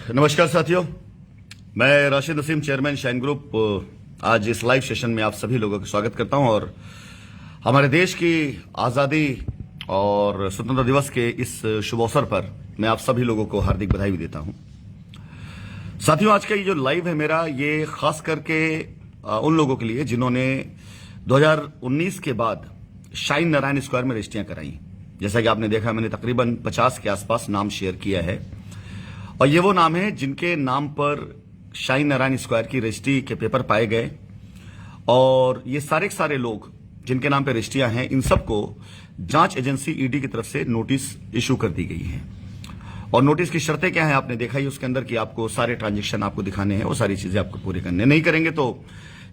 नमस्कार साथियों, मैं Rashid Naseem, chairman shine group, आज इस लाइव सेशन में आप सभी लोगों का स्वागत करता हूं और हमारे देश की आज़ादी और स्वतंत्रता दिवस के इस शुभ अवसर पर मैं आप सभी लोगों को हार्दिक बधाई भी देता हूं। साथियों, आज का ये जो लाइव है मेरा, ये खास करके उन लोगों के लिए जिन्होंने 2019 के बाद शाइन नारायण स्क्वायर में रजिस्ट्रियां कराई। जैसा कि आपने देखा, मैंने तकरीबन 50 के आसपास नाम शेयर किया है और ये वो नाम है जिनके नाम पर शाइन नारायण स्क्वायर की रजिस्ट्री के पेपर पाए गए और ये सारे लोग जिनके नाम पर रजिस्ट्रियां हैं, इन सबको जांच एजेंसी ईडी की तरफ से नोटिस इशू कर दी गई है। और नोटिस की शर्तें क्या हैं आपने देखा ही उसके अंदर कि आपको सारे ट्रांजैक्शन आपको दिखाने हैं, वो सारी चीजें आपको पूरी करने नहीं करेंगे तो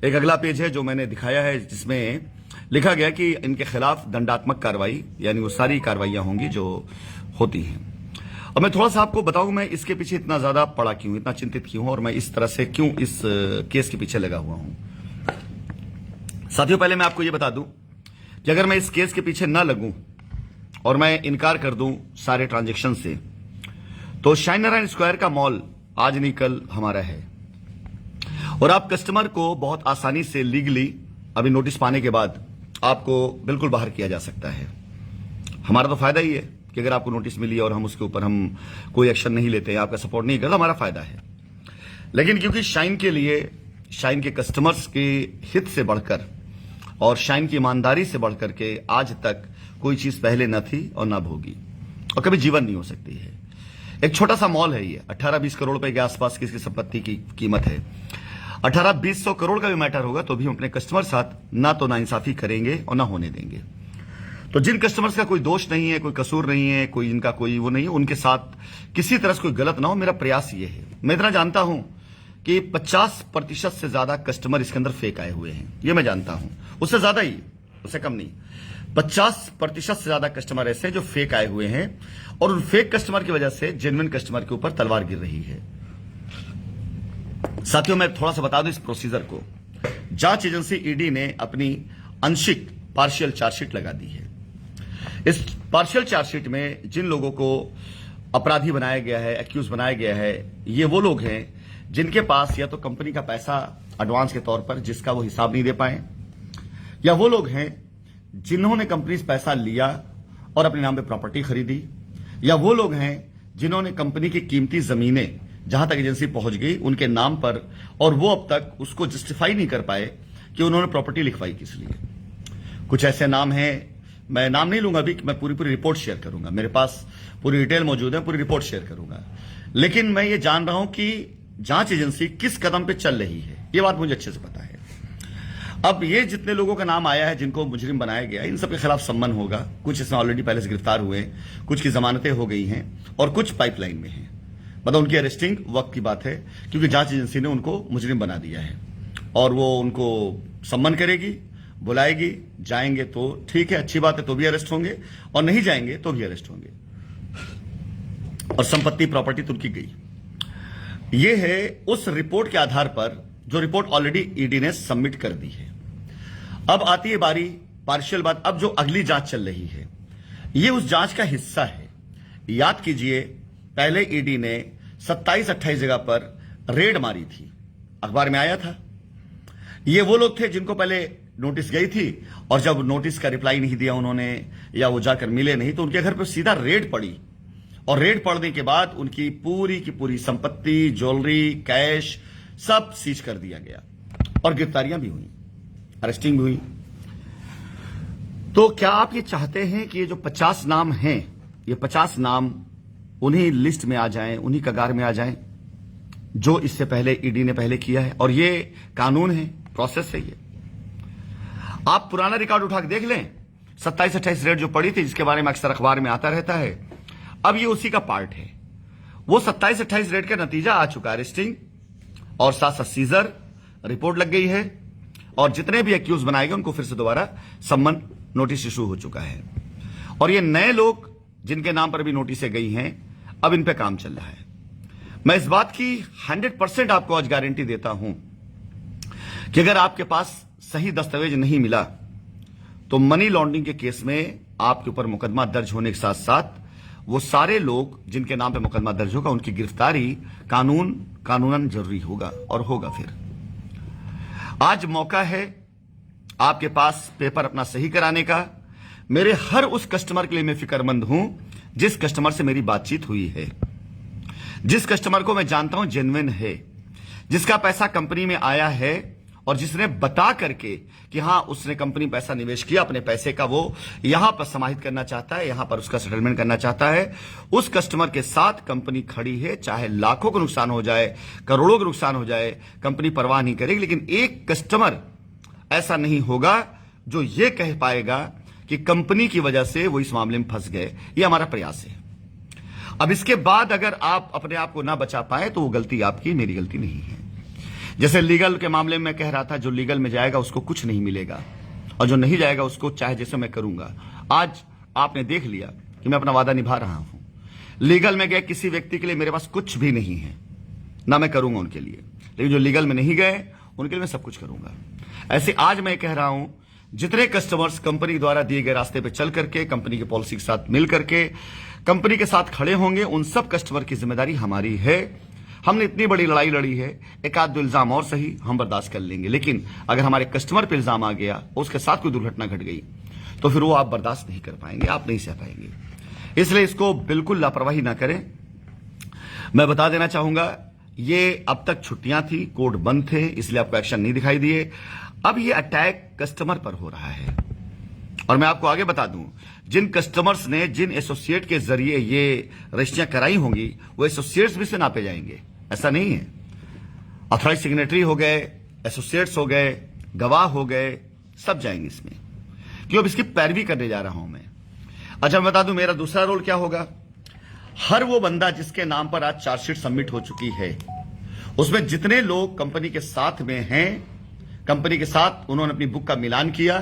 एक अगला पेज है जो मैंने दिखाया है, जिसमें लिखा गया कि इनके खिलाफ दंडात्मक कार्रवाई, यानी वो सारी कार्रवाइयां होंगी जो होती हैं। और मैं थोड़ा सा आपको बताऊं मैं इसके पीछे इतना ज्यादा पड़ा क्यों, इतना चिंतित क्यों हूं और मैं इस तरह से क्यों इस केस के पीछे लगा हुआ हूं। साथियों, पहले मैं आपको यह बता दूं कि अगर मैं इस केस के पीछे ना लगूं और मैं इनकार कर दूं सारे ट्रांजैक्शन से, तो शाइन नारायण स्क्वायर का मॉल आज नहीं कल हमारा है और आप कस्टमर को बहुत आसानी से लीगली अभी नोटिस पाने के बाद आपको बिल्कुल बाहर किया जा सकता है। हमारा तो फायदा ही है कि अगर आपको नोटिस मिली और हम उसके ऊपर हम कोई एक्शन नहीं लेते हैं, आपका सपोर्ट नहीं करते, हमारा फायदा है। लेकिन क्योंकि शाइन के लिए, शाइन के कस्टमर्स के हित से बढ़कर और शाइन की ईमानदारी से बढ़कर के आज तक कोई चीज पहले न थी और न होगी और कभी जीवन नहीं हो सकती है। एक छोटा सा मॉल है ये, 18-20 करोड़ रुपए के आसपास की इसकी संपत्ति की कीमत है। 18-20 करोड़ का भी मैटर होगा तो भी हम अपने कस्टमर साथ ना तो नाइंसाफी करेंगे और ना होने देंगे। तो जिन कस्टमर्स का कोई दोष नहीं है, कोई कसूर नहीं है, कोई इनका कोई वो नहीं है, उनके साथ किसी तरह से कोई गलत ना हो, मेरा प्रयास ये है। मैं इतना जानता हूं कि 50% से ज्यादा कस्टमर इसके अंदर फेक आए हुए हैं, ये मैं जानता हूं। उससे ज्यादा ही, उससे कम नहीं, 50% से ज्यादा कस्टमर ऐसे जो फेक आए हुए हैं और उन फेक कस्टमर की वजह से जेन्युइन कस्टमर के ऊपर तलवार गिर रही है। साथियों, मैं थोड़ा सा बता दूं इस प्रोसीजर को। जांच एजेंसी ईडी ने अपनी आंशिक पार्शियल चार्जशीट लगा दी है। इस पार्शियल चार्जशीट में जिन लोगों को अपराधी बनाया गया है, एक्यूज बनाया गया है, ये वो लोग हैं जिनके पास या तो कंपनी का पैसा एडवांस के तौर पर जिसका वो हिसाब नहीं दे पाए, या वो लोग हैं जिन्होंने कंपनी से पैसा लिया और अपने नाम पे प्रॉपर्टी खरीदी, या वो लोग हैं जिन्होंने कंपनी की कीमती जमीनें जहां तक एजेंसी पहुंच गई उनके नाम पर, और वो अब तक उसको जस्टिफाई नहीं कर पाए कि उन्होंने प्रॉपर्टी लिखवाई किस लिए। कुछ ऐसे नाम हैं, मैं नाम नहीं लूंगा अभी, मैं पूरी रिपोर्ट शेयर करूंगा, मेरे पास पूरी डिटेल मौजूद है, पूरी रिपोर्ट शेयर करूंगा। लेकिन मैं ये जान रहा हूं कि जांच एजेंसी किस कदम पे चल रही है, ये बात मुझे अच्छे से पता है। अब ये जितने लोगों का नाम आया है जिनको मुजरिम बनाया गया, इन सबके खिलाफ सम्मन होगा। कुछ इसमें ऑलरेडी पहले से गिरफ्तार हुए, कुछ की जमानतें हो गई हैं और कुछ पाइपलाइन में हैं। मतलब उनकी अरेस्टिंग वक्त की बात है, क्योंकि जांच एजेंसी ने उनको मुजरिम बना दिया है और वो उनको सम्मन करेगी, बुलाएगी, जाएंगे तो ठीक है, अच्छी बात है, तो भी अरेस्ट होंगे, और नहीं जाएंगे तो भी अरेस्ट होंगे और संपत्ति प्रॉपर्टी तो उनकी गई। ये है उस रिपोर्ट के आधार पर, जो रिपोर्ट ऑलरेडी ईडी ने सबमिट कर दी है। अब आती है बारी पार्शियल बात। अब जो अगली जांच चल रही है, ये उस जांच का हिस्सा है। याद कीजिए, पहले ईडी ने 27-28 जगह पर रेड मारी थी, अखबार में आया था। ये वो लोग थे जिनको पहले नोटिस गई थी और जब नोटिस का रिप्लाई नहीं दिया उन्होंने, या वो जाकर मिले नहीं, तो उनके घर पर सीधा रेड पड़ी और रेड पड़ने के बाद उनकी पूरी की पूरी संपत्ति, ज्वेलरी, कैश सब सीज कर दिया गया और गिरफ्तारियां भी हुई, अरेस्टिंग भी हुई। तो क्या आप ये चाहते हैं कि ये जो 50 नाम हैं, ये 50 नाम उन्हीं लिस्ट में आ जाएं, उन्हीं कगार में आ जाएं जो इससे पहले ईडी ने पहले किया है? और ये कानून है, प्रोसेस है। ये आप पुराना रिकॉर्ड उठा के देख लें, 27-28 रेड जो पड़ी थी, जिसके बारे में अक्सर अखबार में आता रहता है, अब ये उसी का पार्ट है। वो 27-28 रेड का नतीजा आ चुका है, अरेस्टिंग और साथ साथ सीजर रिपोर्ट लग गई है और जितने भी एक्यूज बनाए गए उनको फिर से दोबारा सम्मन नोटिस इशू हो चुका है। और ये नए लोग जिनके नाम पर भी नोटिसें गई हैं, अब इन पे काम चल रहा है। मैं इस बात की 100% आपको आज गारंटी देता हूं कि अगर आपके पास सही दस्तावेज नहीं मिला तो मनी लॉन्ड्रिंग के केस में आपके ऊपर मुकदमा दर्ज होने के साथ साथ वो सारे लोग जिनके नाम पे मुकदमा दर्ज होगा उनकी गिरफ्तारी कानूनन जरूरी होगा और होगा। फिर आज मौका है आपके पास पेपर अपना सही कराने का। मेरे हर उस कस्टमर के लिए मैं फिक्रमंद हूं जिस कस्टमर से मेरी बातचीत हुई है, जिस कस्टमर को मैं जानता हूं जेन्युइन है, जिसका पैसा कंपनी में आया है और जिसने बता करके कि हां उसने कंपनी पैसा निवेश किया, अपने पैसे का वो यहां पर समाहित करना चाहता है, यहां पर उसका सेटलमेंट करना चाहता है। उस कस्टमर के साथ कंपनी खड़ी है, चाहे लाखों का नुकसान हो जाए, करोड़ों का नुकसान हो जाए, कंपनी परवाह नहीं करेगी। लेकिन एक कस्टमर ऐसा नहीं होगा जो ये कह पाएगा कि कंपनी की वजह से वो इस मामले में फंस गए। ये हमारा प्रयास है। अब इसके बाद अगर आप अपने आप को ना बचा पाए तो वो गलती आपकी, मेरी गलती नहीं है। जैसे लीगल के मामले में मैं कह रहा था, जो लीगल में जाएगा उसको कुछ नहीं मिलेगा और जो नहीं जाएगा उसको चाहे जैसे मैं करूंगा। आज आपने देख लिया कि मैं अपना वादा निभा रहा हूं। लीगल में गए किसी व्यक्ति के लिए मेरे पास कुछ भी नहीं है, ना मैं करूंगा उनके लिए, लेकिन जो लीगल में नहीं गए उनके लिए मैं सब कुछ करूंगा। ऐसे आज मैं कह रहा हूं, जितने कस्टमर्स कंपनी द्वारा दिए गए रास्ते पे चल करके, कंपनी की पॉलिसी के साथ मिल करके, कंपनी के साथ खड़े होंगे, उन सब कस्टमर की जिम्मेदारी हमारी है। हमने इतनी बड़ी लड़ाई लड़ी है, एक आध दो इल्जाम और सही हम बर्दाश्त कर लेंगे, लेकिन अगर हमारे कस्टमर पे इल्जाम आ गया, उसके साथ कोई दुर्घटना घट गई, तो फिर वो आप बर्दाश्त नहीं कर पाएंगे, आप नहीं सह पाएंगे। इसलिए इसको बिल्कुल लापरवाही ना करें। मैं बता देना चाहूंगा, ये अब तक छुट्टियां थी, कोर्ट बंद थे, इसलिए आपको एक्शन नहीं दिखाई दिए। अब ये अटैक कस्टमर पर हो रहा है। और मैं आपको आगे बता दूं, जिन कस्टमर्स ने जिन एसोसिएट के जरिए ये रजिस्ट्रियां कराई होंगी, वो एसोसिएट्स भी से नापे जाएंगे। ऐसा नहीं है, ऑथराइज सिग्नेटरी हो गए, एसोसिएट्स हो गए, गवाह हो गए, सब जाएंगे इसमें। क्यों? अब इसकी पैरवी करने जा रहा हूं मैं। अच्छा, मैं बता दूं मेरा दूसरा रोल क्या होगा। हर वो बंदा जिसके नाम पर आज चार्जशीट सबमिट हो चुकी है, उसमें जितने लोग कंपनी के साथ में हैं, कंपनी के साथ उन्होंने अपनी बुक का मिलान किया,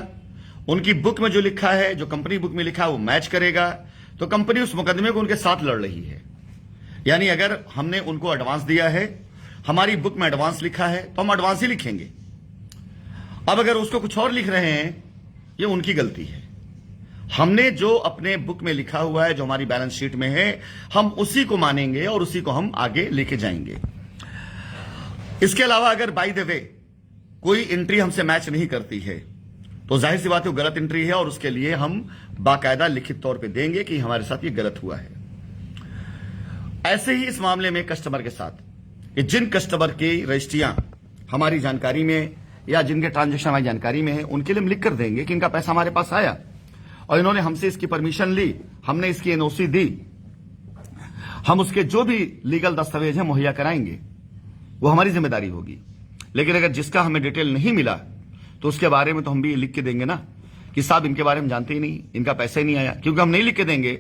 उनकी बुक में जो लिखा है, जो कंपनी बुक में लिखा है, वो मैच करेगा, तो कंपनी उस मुकदमे को उनके साथ लड़ रही है। यानी अगर हमने उनको एडवांस दिया है, हमारी बुक में एडवांस लिखा है, तो हम एडवांस ही लिखेंगे। अब अगर उसको कुछ और लिख रहे हैं, ये उनकी गलती है। हमने जो अपने बुक में लिखा हुआ है, जो हमारी बैलेंस शीट में है, हम उसी को मानेंगे और उसी को हम आगे लेके जाएंगे। इसके अलावा अगर बाय द वे कोई एंट्री हमसे मैच नहीं करती है, तो जाहिर सी बात है वो गलत एंट्री है और उसके लिए हम बाकायदा लिखित तौर पे देंगे कि हमारे साथ ये गलत हुआ है। ऐसे ही इस मामले में कस्टमर के साथ, कि जिन कस्टमर की रजिस्ट्रियां हमारी जानकारी में या जिनके ट्रांजैक्शन हमारी जानकारी में है, उनके लिए हम लिख कर देंगे कि इनका पैसा हमारे पास आया और इन्होंने हमसे इसकी परमिशन ली, हमने इसकी एनओसी दी, हम उसके जो भी लीगल दस्तावेज है मुहैया कराएंगे, वो हमारी जिम्मेदारी होगी। लेकिन अगर जिसका हमें डिटेल नहीं मिला, तो उसके बारे में तो हम भी लिख के देंगे ना कि साहब इनके बारे में जानते ही नहीं, इनका पैसा ही नहीं आया। क्योंकि हम नहीं लिख के देंगे,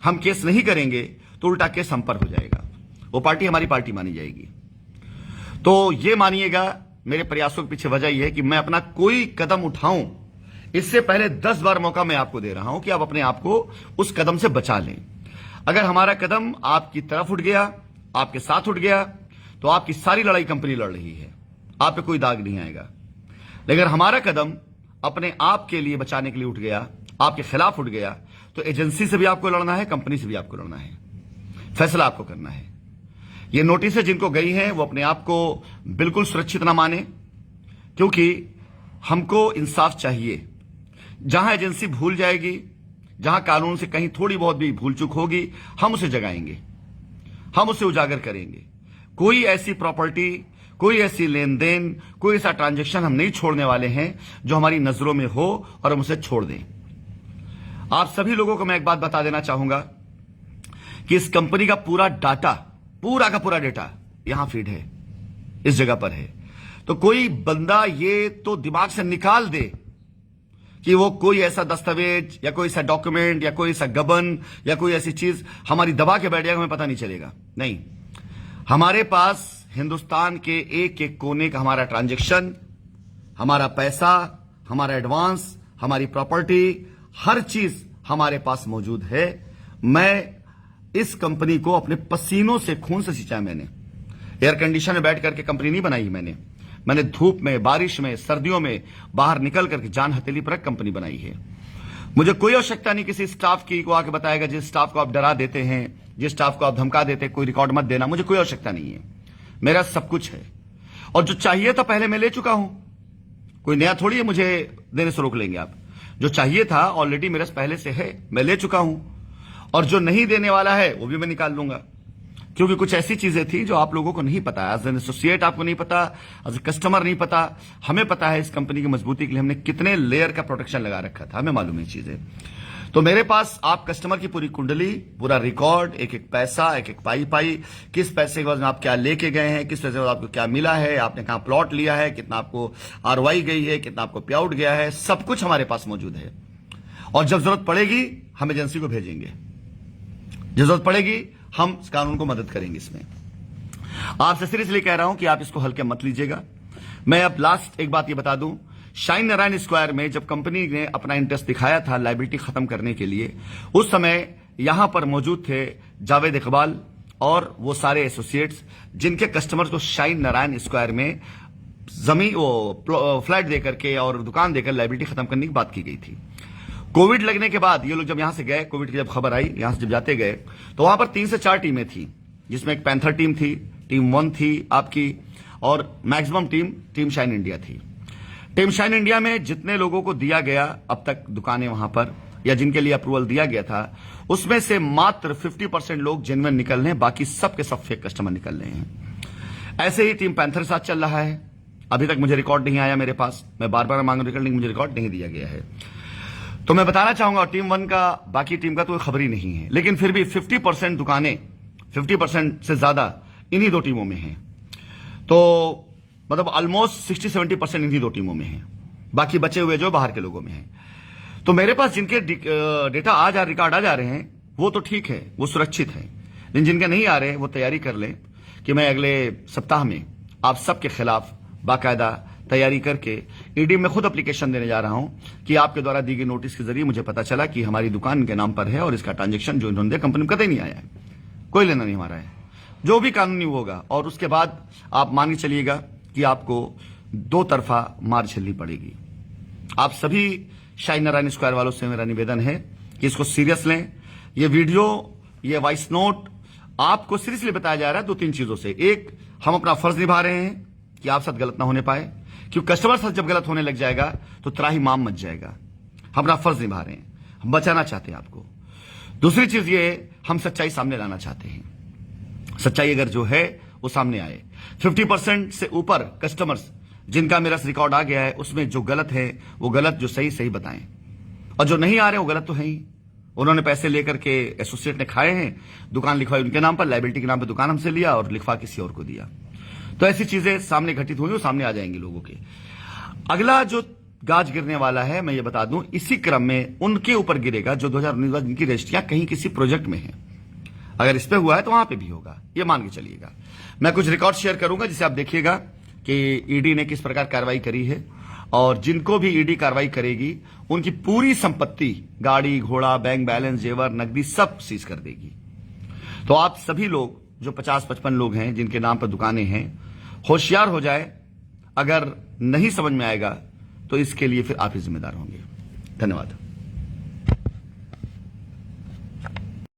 हम केस नहीं करेंगे, तो उल्टा केस हम पर हो जाएगा, वो पार्टी हमारी पार्टी मानी जाएगी। तो ये मानिएगा, मेरे प्रयासों के पीछे वजह यह है कि मैं अपना कोई कदम उठाऊं, इससे पहले 10 बार मौका मैं आपको दे रहा हूं कि आप अपने आप को उस कदम से बचा लें। अगर हमारा कदम आपकी तरफ उठ गया, आपके साथ उठ गया, तो आपकी सारी लड़ाई कंपनी लड़ रही है, आप पे कोई दाग नहीं आएगा। लेकिन हमारा कदम अपने आप के लिए बचाने के लिए उठ गया, आपके खिलाफ उठ गया, तो एजेंसी से भी आपको लड़ना है, कंपनी से भी आपको लड़ना है, फैसला आपको करना है। ये नोटिस जिनको गई है वो अपने आप को बिल्कुल सुरक्षित ना माने, क्योंकि हमको इंसाफ चाहिए। जहां एजेंसी भूल जाएगी, जहां कानून से कहीं थोड़ी बहुत भी भूल चूक होगी, हम उसे जगाएंगे, हम उसे उजागर करेंगे। कोई ऐसी प्रॉपर्टी, कोई ऐसी लेन देन, कोई ऐसा ट्रांजैक्शन हम नहीं छोड़ने वाले हैं जो हमारी नजरों में हो और हम उसे छोड़ दें। आप सभी लोगों को मैं एक बात बता देना चाहूंगा कि इस कंपनी का पूरा डाटा, पूरा का पूरा डेटा यहां फीड है, इस जगह पर है। तो कोई बंदा ये तो दिमाग से निकाल दे कि वो कोई ऐसा दस्तावेज या कोई ऐसा डॉक्यूमेंट या कोई ऐसा गबन या कोई ऐसी चीज हमारी दबा के बैठ जाएगा, हमें पता नहीं चलेगा। नहीं, हमारे पास हिंदुस्तान के एक एक कोने का हमारा ट्रांजैक्शन, हमारा पैसा, हमारा एडवांस, हमारी प्रॉपर्टी, हर चीज हमारे पास मौजूद है। मैं इस कंपनी को अपने पसीनों से, खून से सींचा। मैंने एयर कंडीशन में बैठ करके कंपनी नहीं बनाई, मैंने धूप में, बारिश में, सर्दियों में बाहर निकल करके जान हथेली पर कंपनी बनाई है। मुझे कोई आवश्यकता नहीं किसी स्टाफ की को आके बताएगा जिस स्टाफ को आप डरा देते हैं, जिस स्टाफ को आप धमका देते हैं, कोई रिकॉर्ड मत देना, मुझे कोई आवश्यकता नहीं है। मेरा सब कुछ है और जो चाहिए था पहले मैं ले चुका हूं। कोई नया थोड़ी है मुझे देने से रोक लेंगे आप। जो चाहिए था ऑलरेडी मेरे पहले से है, मैं ले चुका हूं। और जो नहीं देने वाला है वो भी मैं निकाल लूंगा, क्योंकि कुछ ऐसी चीजें थी जो आप लोगों को नहीं पता। एज एन एसोसिएट आपको नहीं पता, एज ए कस्टमर नहीं पता। हमें पता है इस कंपनी की मजबूती के लिए हमने कितने लेयर का प्रोटेक्शन लगा रखा था, हमें मालूम है चीजें। तो मेरे पास आप कस्टमर की पूरी कुंडली, पूरा रिकॉर्ड, एक एक पैसा, एक एक पाई, किस पैसे के बाद आप क्या लेके गए हैं, किस पैसे के बाद आपको क्या मिला है, आपने कहां प्लॉट लिया है, कितना आपको आरवाई गई है, कितना आपको पे आउट गया है, सब कुछ हमारे पास मौजूद है। और जब जरूरत पड़ेगी हम एजेंसी को भेजेंगे, जब जरूरत पड़ेगी हम कानून को मदद करेंगे। इसमें आपसे सिर्फ इसलिए कह रहा हूं कि आप इसको हल्के मत लीजिएगा। मैं अब लास्ट एक बात ये बता दूं, शाइन नारायण स्क्वायर में जब कंपनी ने अपना इंटरेस्ट दिखाया था लायबिलिटी खत्म करने के लिए, उस समय यहां पर मौजूद थे जावेद इकबाल और वो सारे एसोसिएट्स जिनके कस्टमर्स को शाइन नारायण स्क्वायर में जमीन वो फ्लैट देकर के और दुकान देकर लायबिलिटी खत्म करने की बात की गई थी। कोविड लगने के बाद ये लोग जब यहां से गए, कोविड की जब खबर आई, यहां से जब जाते गए तो वहां पर 3 से 4 टीमें थी, जिसमें एक पैंथर टीम थी, टीम 1 थी आपकी, और मैक्सिमम टीम शाइन इंडिया थी। टीम शाइन इंडिया में जितने लोगों को दिया गया अब तक दुकानें वहां पर, या जिनके लिए अप्रूवल दिया गया था, उसमें से मात्र 50% लोग जेन्युइन निकल रहे हैं, बाकी सब के सब फेक कस्टमर निकल रहे हैं। ऐसे ही टीम पैंथर के साथ चल रहा है। अभी तक मुझे रिकॉर्ड नहीं आया मेरे पास, मैं बार बार मांग रिकॉर्ड, मुझे रिकॉर्ड नहीं दिया गया है। तो मैं बताना चाहूंगा टीम 1 का, बाकी टीम का तो कोई खबर ही नहीं है, लेकिन फिर भी 50% दुकानें, 50% से ज्यादा इन्हीं 2 टीमों में हैं। तो मतलब ऑलमोस्ट 60-70% इन्हीं 2 टीमों में हैं, बाकी बचे हुए जो बाहर के लोगों में हैं। तो मेरे पास जिनके डेटा रिकॉर्ड आ जा रहे हैं वो तो ठीक है, वो सुरक्षित है, लेकिन जिनके नहीं आ रहे वो तैयारी कर लें कि मैं अगले सप्ताह में आप सबके खिलाफ बाकायदा तैयारी करके ईडी में खुद एप्लीकेशन देने जा रहा हूं कि आपके द्वारा दी गई नोटिस के जरिए मुझे पता चला कि हमारी दुकान इनके नाम पर है और इसका ट्रांजैक्शन जो इन्होंने कंपनी में कतई नहीं आया है, कोई लेना नहीं हमारा है, जो भी कानूनी होगा। और उसके बाद आप मान के चलिएगा कि आपको 2 तरफा मार झेलनी पड़ेगी। आप सभी शाइन नारायण स्क्वायर वालों से मेरा निवेदन है कि इसको सीरियस लें। ये वीडियो, ये वॉइस नोट आपको सीरियसली बताया जा रहा है 2-3 चीजों से। एक, हम अपना फर्ज निभा रहे हैं कि आप साथ गलत ना होने पाए, क्योंकि कस्टमर साथ जब गलत होने लग जाएगा तो त्राही माम मच जाएगा। हम अपना फर्ज निभा रहे हैं, हम बचाना चाहते हैं आपको। दूसरी चीज ये, हम सच्चाई सामने लाना चाहते हैं। सच्चाई अगर जो है वो सामने आए। 50% से ऊपर कस्टमर्स जिनका मेरा रिकॉर्ड आ गया है, उसमें जो गलत है वो गलत, जो सही सही बताएं, और जो नहीं आ रहे वो गलत तो है ही। उन्होंने पैसे लेकर के एसोसिएट ने खाए हैं, दुकान लिखवाई उनके नाम पर, लायबिलिटी के नाम पर दुकान हमसे लिया और लिखवा किसी और को दिया। तो ऐसी चीजें सामने घटित हुई, वो सामने आ जाएंगी लोगों के। अगला जो गाज गिरने वाला है, मैं ये बता दूं, इसी क्रम में उनके ऊपर गिरेगा जो 2019 बाद जिनकी रजिस्ट्रियां कहीं किसी प्रोजेक्ट में है। अगर इस पे हुआ है तो वहां पे भी होगा, ये मान के चलिएगा। मैं कुछ रिकॉर्ड शेयर करूंगा जिसे आप देखिएगा कि ईडी ने किस प्रकार कार्रवाई करी है, और जिनको भी ईडी कार्रवाई करेगी उनकी पूरी संपत्ति, गाड़ी घोड़ा, बैंक बैलेंस, जेवर, नकदी, सब सीज कर देगी। तो आप सभी लोग जो 50-55 लोग हैं जिनके नाम पर दुकानें हैं, होशियार हो जाए। अगर नहीं समझ में आएगा तो इसके लिए फिर आप ही जिम्मेदार होंगे। धन्यवाद।